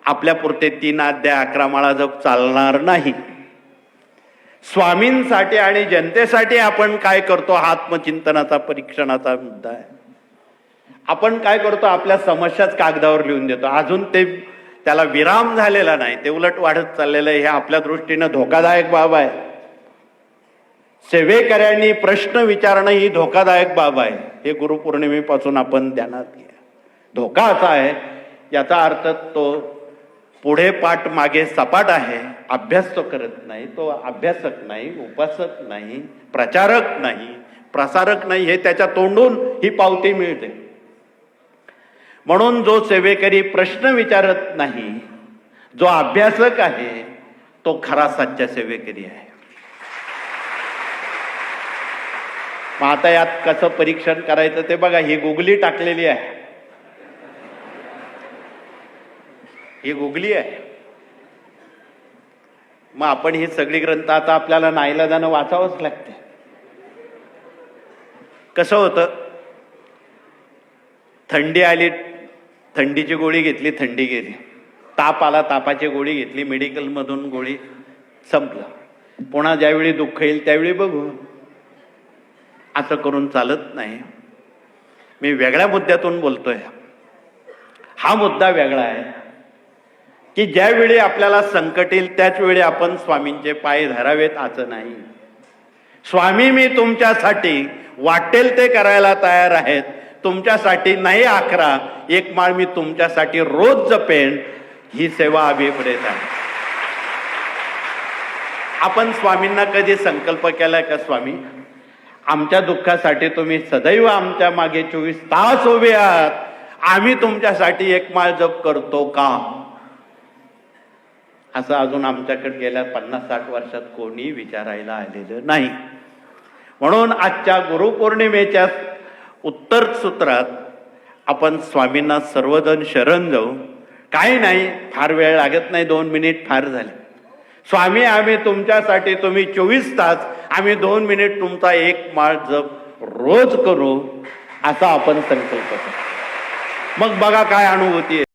आपल्या पुरते 3 अध्याय 11 माळा जप चालणार नाही. स्वामींसाठी आणि जनतेसाठी आपण काय करतो हा आत्मचिंतनाचा परीक्षणाचा मुद्दा आहे. आपण काय करतो, आपल्या समस्याच कागदावर लिहून देतो. अजून त्याला विराम झालेला नाही, ते उलट वाढत चाललेलं आहे. हे आपल्या दृष्टीनं धोकादायक बाब आहे. सेवेकऱ्यांनी प्रश्न विचारणं ही धोकादायक बाब आहे. हे गुरुपौर्णिमेपासून आपण ध्यानात घ्या. धोका असा आहे, याचा अर्थ तो पुढे पाठ मागे सपाट आहे, अभ्यास तो करत नाही, तो अभ्यासक नाही, उपासक नाही, प्रचारक नाही, प्रसारक नाही, हे त्याच्या तोंडून ही पावती मिळते. म्हणून जो सेवेकरी प्रश्न विचारत नाही, जो अभ्यासक आहे, तो खरा सच्चा सेवेकरी आहे. मग आता यात कसं परीक्षण करायचं ते बघा. ही गुगली टाकलेली आहे, ही गुगली आहे. मग आपण ही सगळी ग्रंथ आता आपल्याला नाईलाजानं वाचावंच लागते. कसं होतं, थंडी आली, थंडीची गोळी घेतली, थंडी गेली. ताप आला, तापाची गोळी घेतली, मेडिकलमधून गोळी, संपलं. पुन्हा ज्यावेळी दुःख येईल त्यावेळी बघू. असं करून चालत नाही. मी वेगळ्या मुद्द्यातून बोलतोय. हा मुद्दा वेगळा आहे की ज्यावेळी आपल्याला संकट येईल त्याच वेळी आपण स्वामींचे पाय धरावेत असं नाही. स्वामी मी तुमच्यासाठी वाटेल ते करायला तयार आहेत, तुमच्यासाठी नाही 11, 1 माळ मी तुमच्यासाठी रोज जपेन, ही सेवा अभिप्रेत आहे. आपण स्वामींना कधी संकल्प केलाय का, स्वामी आमच्या दुःखासाठी तुम्ही सदैव आमच्या मागे 24 तास उभे आहात, आम्ही तुमच्यासाठी 1 माळ जप करतो का? असं अजून आमच्याकडे गेल्या 50-60 वर्षात कोणी विचारायला आलेलं नाही. म्हणून आजच्या गुरुपौर्णिमेच्या उत्तर सूत्रात आपण स्वामींना सर्वजण शरण जाऊ. काही नाही, फार वेळ लागत नाही, 2 मिनिट फार झाले. स्वामी आम्ही तुमच्यासाठी, तुम्ही 24 तास, आम्ही 2 मिनिट तुमचा 1 माळ जप रोज करू, असा आपण संकल्प करू. मग बघा काय अनुभूती आहे.